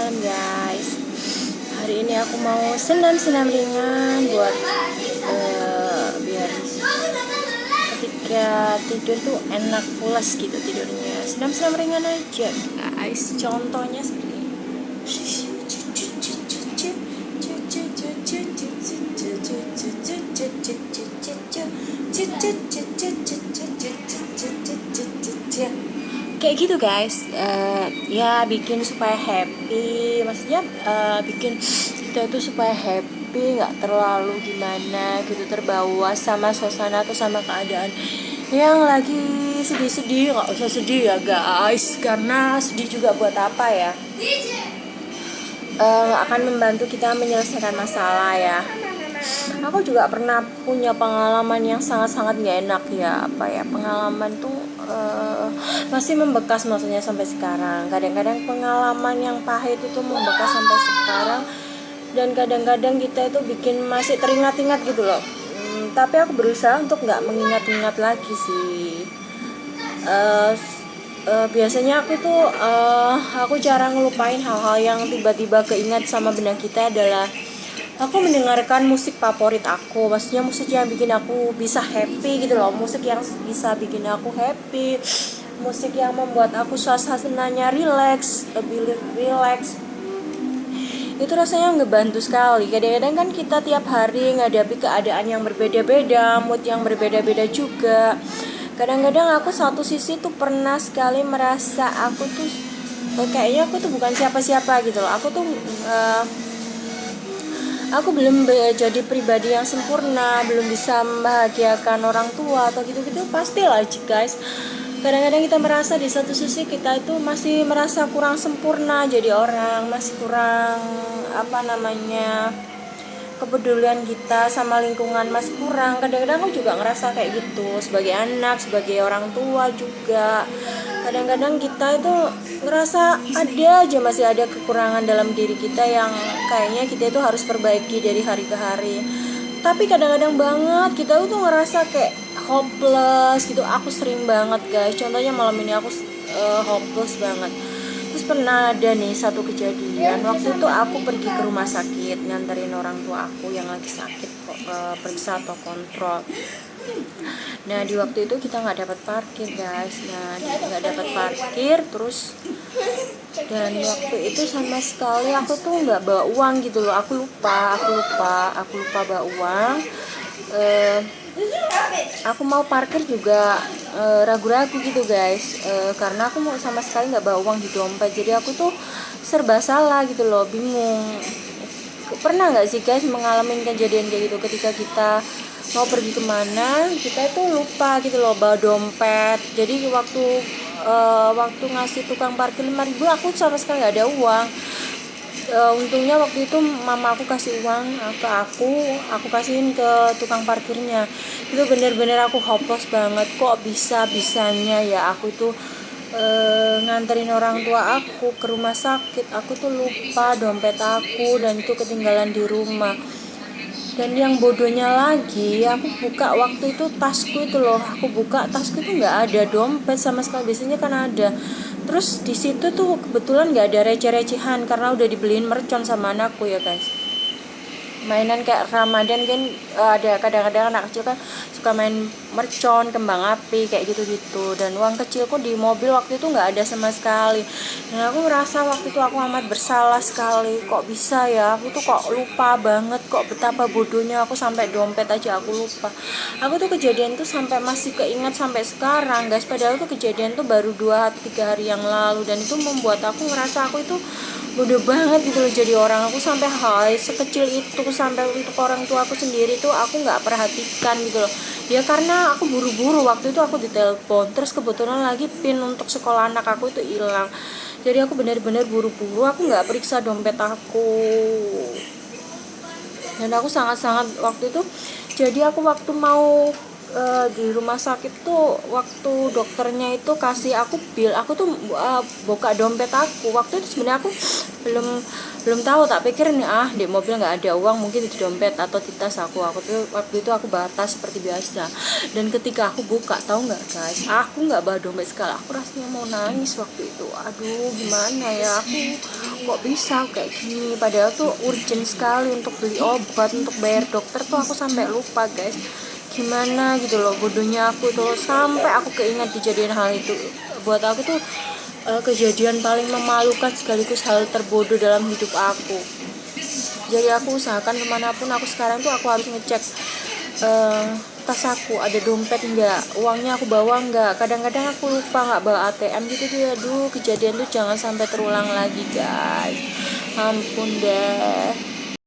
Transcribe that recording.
malam guys. Hari ini aku mau senam-senam ringan buat biar ketika tidur tuh enak pulas gitu tidurnya. Senam-senam ringan aja guys. Contohnya seperti ini. Kayak gitu guys, ya bikin supaya happy, maksudnya bikin kita tuh supaya happy, nggak terlalu gimana gitu, terbawa sama suasana atau sama keadaan yang lagi sedih-sedih. Nggak usah sedih ya guys, karena sedih juga buat apa ya, akan membantu kita menyelesaikan masalah ya. Aku juga pernah punya pengalaman yang sangat-sangat gak enak ya, pengalaman tuh masih membekas, maksudnya sampai sekarang. Kadang-kadang pengalaman yang pahit itu membekas sampai sekarang, dan kadang-kadang kita itu bikin masih teringat-ingat gitu loh. Tapi aku berusaha untuk nggak mengingat-ingat lagi sih. Biasanya aku tuh aku jarang ngelupain hal-hal yang tiba-tiba keingat sama benak kita adalah aku mendengarkan musik favorit aku, maksudnya musik yang bikin aku bisa happy gitu loh, musik yang bisa bikin aku happy, musik yang membuat aku suasananya relax, lebih relax. Itu rasanya ngebantu sekali. Kadang-kadang kan kita tiap hari ngadapi keadaan yang berbeda-beda, mood yang berbeda-beda juga. Kadang-kadang aku satu sisi tuh pernah sekali merasa aku tuh kayaknya aku tuh bukan siapa-siapa gitu loh. Aku belum jadi pribadi yang sempurna, belum bisa membahagiakan orang tua atau gitu-gitu, pastilah guys. Kadang-kadang kita merasa di satu sisi kita itu masih merasa kurang sempurna jadi orang, masih kurang kepedulian kita sama lingkungan masih kurang. Kadang-kadang aku juga ngerasa kayak gitu sebagai anak, sebagai orang tua juga. Kadang-kadang kita itu ngerasa masih ada kekurangan dalam diri kita yang kayaknya kita itu harus perbaiki dari hari ke hari. Tapi kadang-kadang banget kita tuh ngerasa kayak hopeless gitu. Aku sering banget guys, contohnya malam ini aku hopeless banget. Terus pernah ada nih satu kejadian, waktu itu aku pergi ke rumah sakit nganterin orang tua aku yang lagi sakit, periksa atau kontrol. Nah di waktu itu kita nggak dapat parkir guys, terus dan waktu itu sama sekali aku tuh nggak bawa uang gitu loh, aku lupa bawa uang. Aku mau parkir juga ragu-ragu gitu guys, karena aku mau sama sekali nggak bawa uang di dompet, jadi aku tuh serba salah gitu loh, bingung. Pernah nggak sih guys mengalami kejadian kayak gitu, ketika kita mau pergi kemana kita itu lupa gitu loh bawa dompet. Jadi waktu ngasih tukang parkir 5.000 aku sama sekali nggak ada uang. Untungnya waktu itu mama aku kasih uang ke aku kasihin ke tukang parkirnya. Itu bener-bener aku hopeless banget, kok bisanya ya aku tuh nganterin orang tua aku ke rumah sakit, aku tuh lupa dompet aku dan itu ketinggalan di rumah. Dan yang bodohnya lagi, aku buka waktu itu tasku itu loh, tasku itu nggak ada dompet sama sekali, biasanya kan ada. Terus di situ tuh kebetulan nggak ada receh-recehan karena udah dibeliin mercon sama anakku ya guys. Mainan kayak Ramadan kan ada, kadang-kadang anak kecil kan suka main mercon, kembang api kayak gitu-gitu, dan uang kecilku di mobil waktu itu nggak ada sama sekali. Dan aku merasa waktu itu aku amat bersalah sekali, kok bisa ya aku tuh kok lupa banget, kok betapa bodohnya aku sampai dompet aja aku lupa. Aku tuh kejadian tuh sampai masih keingat sampai sekarang guys, padahal tuh kejadian tuh baru 2-3 hari yang lalu, dan itu membuat aku ngerasa aku itu bodoh banget gitu loh jadi orang. Aku sampai sekecil itu, sampai untuk orang tua aku sendiri tuh aku nggak perhatikan gitu loh ya, karena aku buru-buru. Waktu itu aku ditelepon, terus kebetulan lagi pin untuk sekolah anak aku itu hilang, jadi aku benar-benar buru-buru, aku nggak periksa dompet aku. Dan aku sangat-sangat waktu itu, jadi aku waktu mau di rumah sakit tuh, waktu dokternya itu kasih aku bil, aku tuh buka dompet aku. Waktu itu sebenarnya aku belum tahu, tak pikir nih di mobil nggak ada uang, mungkin di dompet atau di tas aku tuh waktu itu aku bawa tas seperti biasa. Dan ketika aku buka, tahu nggak guys, aku nggak bawa dompet sekali, aku rasanya mau nangis waktu itu. Aduh gimana ya, aku kok bisa kayak gini, padahal tuh urgent sekali untuk beli obat, untuk bayar dokter tuh aku sampai lupa guys. Gimana gitu loh, bodohnya aku tuh, sampai aku keingat kejadian hal itu. Buat aku tuh kejadian paling memalukan sekaligus hal terbodoh dalam hidup aku. Jadi aku usahakan kemanapun aku sekarang tuh aku harus ngecek tas aku ada dompet enggak, uangnya aku bawa enggak. Kadang-kadang aku lupa nggak bawa ATM gitu tuh. Aduh, kejadian tuh jangan sampai terulang lagi guys, ampun deh.